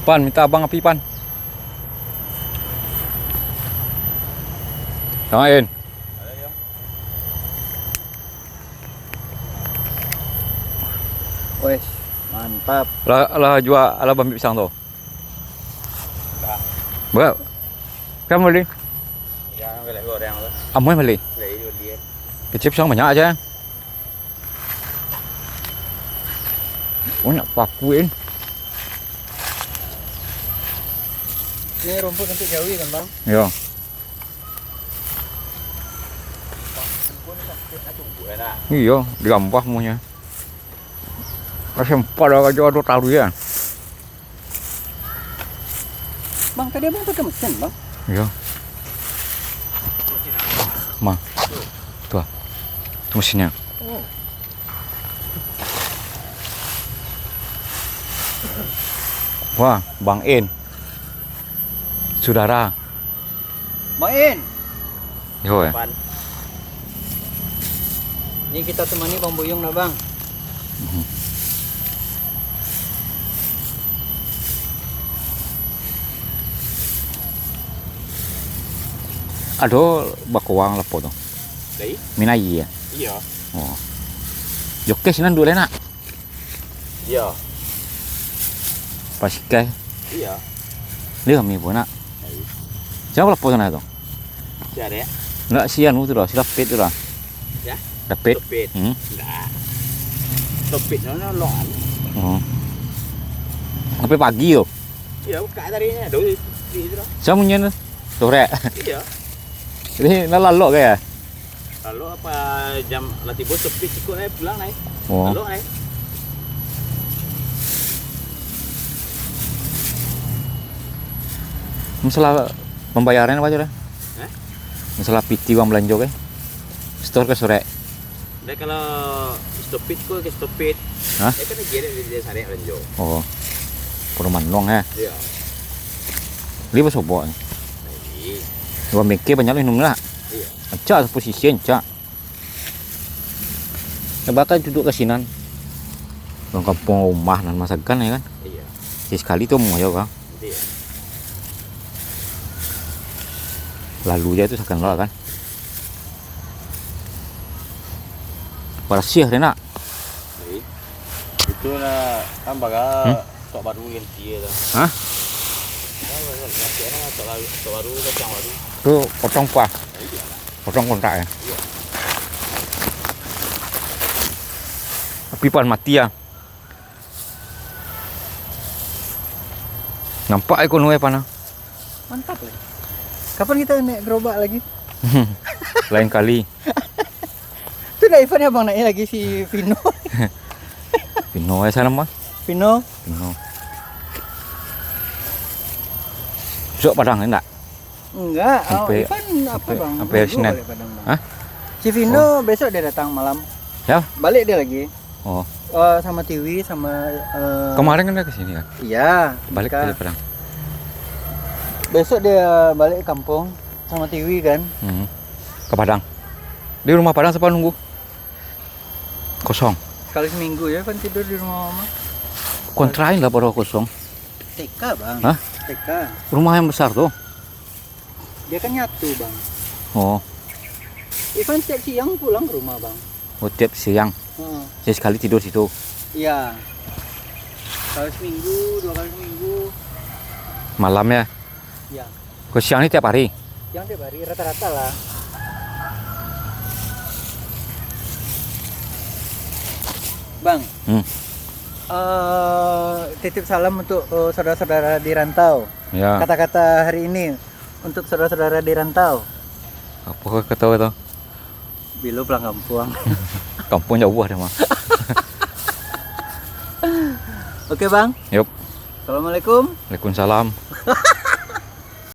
Pan, minta abang api, Pan. Doain. Wes, mantap. Lah jual ala bambi pisang tu. Ba. Kamu beli? Jangan boleh goreng tu. Amoy beli. Beli dulu dia. Kecil pisang banyak aja. Banyak pakuin. Ini rumput untuk jawi kan bang? Ya. Iya, digambah semuanya. Sempat aja ada tahu ya. Bang, tadi abang pakai mesin bang? Iya. Ma. Tuh. Itu mesinnya. Oh. Wah, Bang In. Saudara. Main. Yo ya. Ini kita temani Bang Buyung lah bang. Aduh, bakuang lepo tuh. Dari? Minai ya. Iya. Oh. Jokke sinan dulu nak. Iya. Pasikai. Iya. Dia kami pun nak. Siapa lepo sana tu? Siapa ya? Enggak sian tu dah, silap pit tu dah. Ya? Dapet. Topit. Hmm. Enggak. Topit nó loạn. Oh. Sampai pagi yo. Iya, buka tadinya. Dulu di itu dah. Siapa punya tu? Sore. Iya. Ini lalok ke ya? Lalu apa jam latih bos topit ikut naik pulang naik. Oh. Lalu naik. Masalah pembayaran apa aja dah? Eh? Masalah PT uang belanja ke? Store ke sore. Dan kalau stopit kok ke stopit. Hah? Kan dia sari renjo. Oh. Perumahan nong ya. Iya. Lihat sobo. Iya. Dua meke banyak lu lah. Iya. Acak posisi acak. Ya bakal duduk ke sinan. Orang kampung rumah dan masakan ya kan. Iya. Sekali tu mau ya kan. Iya. Lalu dia tu sakan lah kan. Parasih dia nak. Itu lah kan baga tok baru yang dia dah. Hah? Tok baru kacang baru. Tu potong kuah. Potong kontrak ya. Pipan mati ya. Nampak ikon we pana. Mantap lah. Kapan kita naik gerobak lagi? Lain kali. Itu dah Ivan ya bang naik lagi si Vino. Pino ya sana mah. Vino. Pino. Sok Padang enggak? Enggak. Sampai- Ivan apa bang? sampai Minggu Senin. balik Padang, Bang. Hah? Si Vino besok dia datang malam. Ya. Balik dia lagi. Oh, Sama Tiwi sama. kemarin kan dia ke sini kan. Iya. Balik Ika. ke Padang. Besok dia balik ke kampung sama Tiwi kan. Ke Padang. Di rumah Padang siapa nunggu? Kosong. Sekali seminggu ya kan tidur di rumah mama. Kontrain lah baru kosong. TK bang. Hah? TK. Rumah yang besar tuh. Dia kan nyatu bang. Oh, Ivan setiap siang pulang ke rumah bang. tiap siang. Heeh. Saya sekali tidur situ. Iya. Sekali seminggu, 2 kali seminggu. Malam ya. Iya. Ke siang ini tiap hari. Yang tiap hari rata-rata lah. Bang. Titip salam untuk saudara-saudara di rantau. Ya. Kata-kata hari ini untuk saudara-saudara di rantau. Apa kata itu? Bilo pulang kampung. Kampung jauh ada mah. Oke bang. Yup. Assalamualaikum. Waalaikumsalam.